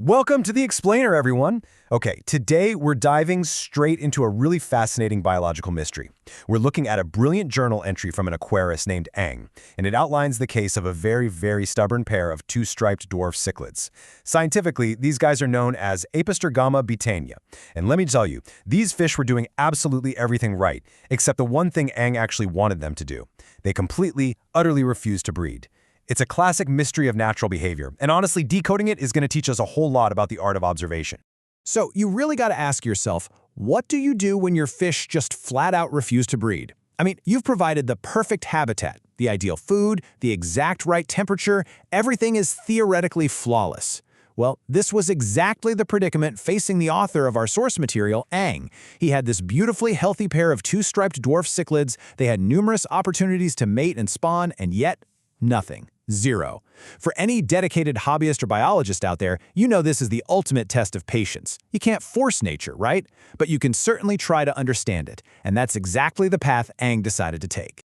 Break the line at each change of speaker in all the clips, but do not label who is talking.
Welcome to the Explainer, everyone. Okay, today we're diving straight into a really fascinating biological mystery. We're looking at a brilliant journal entry from an aquarist named Ang, and it outlines the case of a very stubborn pair of two-striped-dwarf-cichlids. Scientifically, these guys are known as apistogramma-bitaeniata. And let me tell you, these fish were doing absolutely everything right, except the one thing Ang actually wanted them to do. They completely, utterly refused to breed. It's a classic mystery of natural behavior, and honestly, decoding it is going to teach us a whole lot about the art of observation.
So you really got to ask yourself, what do you do when your fish just flat out refuse to breed? I mean, you've provided the perfect habitat, the ideal food, the exact right temperature, everything is theoretically flawless. Well, this was exactly the predicament facing the author of our source material, Ang. He had this beautifully healthy pair of two-striped dwarf cichlids, they had numerous opportunities to mate and spawn, and yet, nothing. Zero. For any dedicated hobbyist or biologist out there, you know this is the ultimate test of patience. You can't force nature, right? But you can certainly try to understand it, and that's exactly the path Ang decided to take.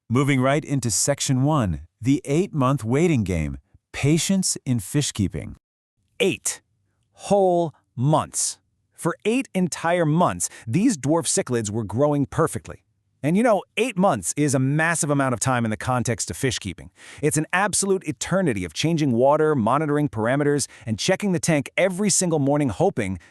Moving right into Section 1, the 8-month waiting game, patience in fish keeping.
8 whole months. For 8 entire months, these dwarf cichlids were growing perfectly. And you know, 8 months is a massive amount of time in the context of fish keeping. It's an absolute eternity of changing water, monitoring parameters, and checking the tank every single morning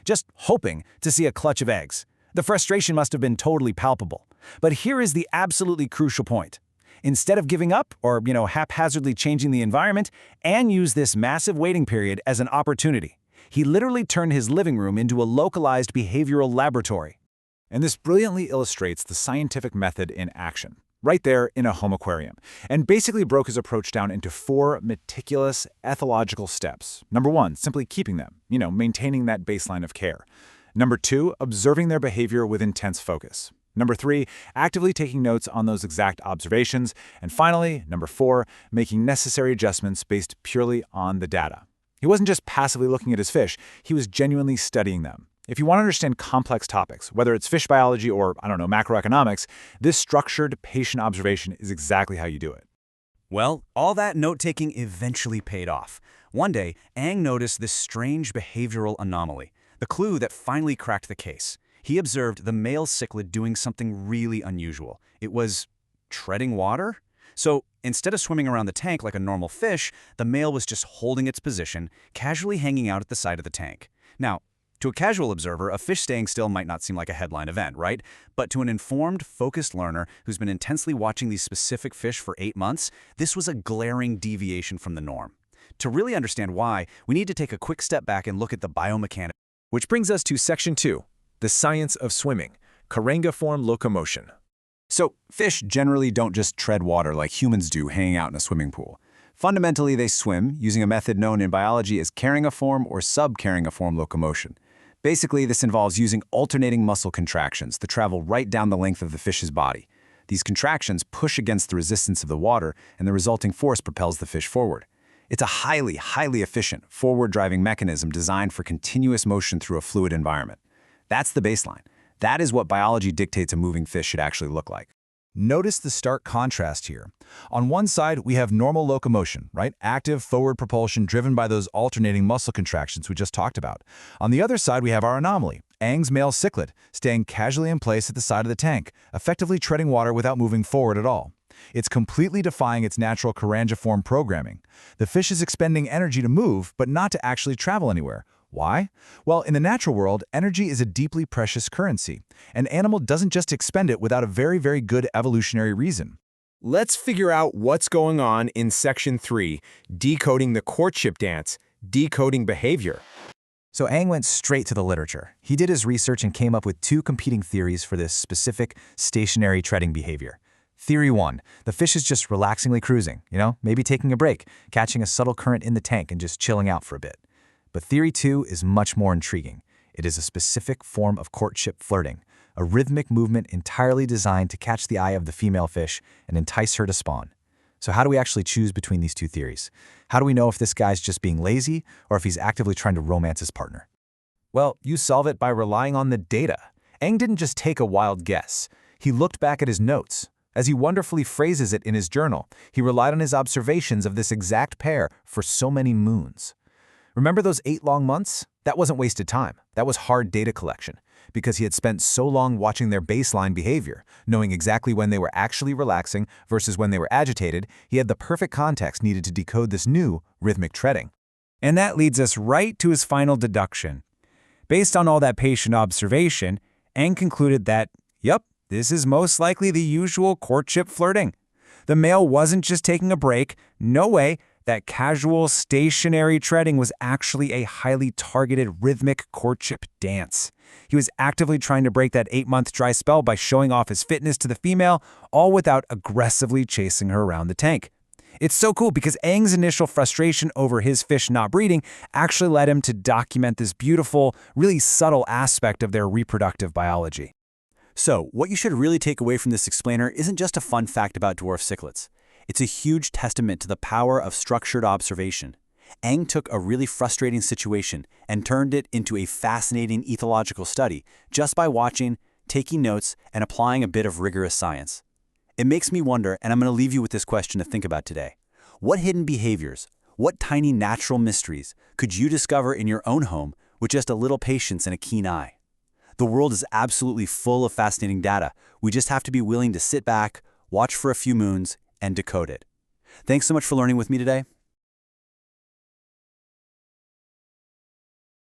just hoping, to see a clutch of eggs. The frustration must have been totally palpable. But here is the absolutely crucial point. Instead of giving up or, haphazardly changing the environment, Ang used this massive waiting period as an opportunity. He literally turned his living room into a localized behavioral laboratory.
And this brilliantly illustrates the scientific method in action, right there in a home aquarium, and basically broke his approach down into 4 meticulous ethological steps. Number 1, simply keeping them, maintaining that baseline of care. Number 2, observing their behavior with intense focus. Number 3, actively taking notes on those exact observations. And finally, number 4, making necessary adjustments based purely on the data. He wasn't just passively looking at his fish, he was genuinely studying them. If you want to understand complex topics, whether it's fish biology or, macroeconomics, this structured, patient observation is exactly how you do it.
Well, all that note-taking eventually paid off. One day, Ang noticed this strange behavioral anomaly, the clue that finally cracked the case. He observed the male cichlid doing something really unusual. It was treading water? So instead of swimming around the tank like a normal fish, the male was just holding its position, casually hanging out at the side of the tank. Now, to a casual observer, a fish staying still might not seem like a headline event, right? But to an informed, focused learner who's been intensely watching these specific fish for 8 months, this was a glaring deviation from the norm. To really understand why, we need to take a quick step back and look at the biomechanics.
Which brings us to Section 2, the science of swimming, courtship locomotion.
So, fish generally don't just tread water like humans do hanging out in a swimming pool. Fundamentally, they swim using a method known in biology as carangiform or sub-carangiform locomotion. Basically, this involves using alternating muscle contractions that travel right down the length of the fish's body. These contractions push against the resistance of the water, and the resulting force propels the fish forward. It's a highly efficient, forward-driving mechanism designed for continuous motion through a fluid environment. That's the baseline. That is what biology dictates a moving fish should actually look like.
Notice the stark contrast here. On one side, we have normal locomotion, right? Active forward propulsion driven by those alternating muscle contractions we just talked about. On the other side, we have our anomaly, Ang's male cichlid, staying casually in place at the side of the tank, effectively treading water without moving forward at all. It's completely defying its natural courtship programming. The fish is expending energy to move, but not to actually travel anywhere. Why? Well, in the natural world, energy is a deeply precious currency. An animal doesn't just expend it without a very good evolutionary reason.
Let's figure out what's going on in Section 3, decoding the courtship dance, decoding behavior.
So Ang went straight to the literature. He did his research and came up with 2 competing theories for this specific stationary treading behavior. Theory 1, the fish is just relaxingly cruising, maybe taking a break, catching a subtle current in the tank and just chilling out for a bit. But Theory 2 is much more intriguing. It is a specific form of courtship flirting, a rhythmic movement entirely designed to catch the eye of the female fish and entice her to spawn. So how do we actually choose between these 2 theories? How do we know if this guy's just being lazy or if he's actively trying to romance his partner? Well, you solve it by relying on the data. Ang didn't just take a wild guess. He looked back at his notes. As he wonderfully phrases it in his journal, he relied on his observations of this exact pair for so many moons. Remember those 8 long months? That wasn't wasted time. That was hard data collection, because he had spent so long watching their baseline behavior, knowing exactly when they were actually relaxing versus when they were agitated. He had the perfect context needed to decode this new rhythmic treading.
And that leads us right to his final deduction. Based on all that patient observation, Eng concluded that, yep, this is most likely the usual courtship flirting. The male wasn't just taking a break. No way. That casual, stationary treading was actually a highly targeted rhythmic courtship dance. He was actively trying to break that 8-month dry spell by showing off his fitness to the female, all without aggressively chasing her around the tank. It's so cool because Eng's initial frustration over his fish not breeding actually led him to document this beautiful, really subtle aspect of their reproductive biology.
So, what you should really take away from this explainer isn't just a fun fact about dwarf cichlids. It's a huge testament to the power of structured observation. Eng took a really frustrating situation and turned it into a fascinating ethological study just by watching, taking notes, and applying a bit of rigorous science. It makes me wonder, and I'm going to leave you with this question to think about today. What hidden behaviors, what tiny natural mysteries could you discover in your own home with just a little patience and a keen eye? The world is absolutely full of fascinating data. We just have to be willing to sit back, watch for a few moons, and decode it. Thanks so much for learning with me today.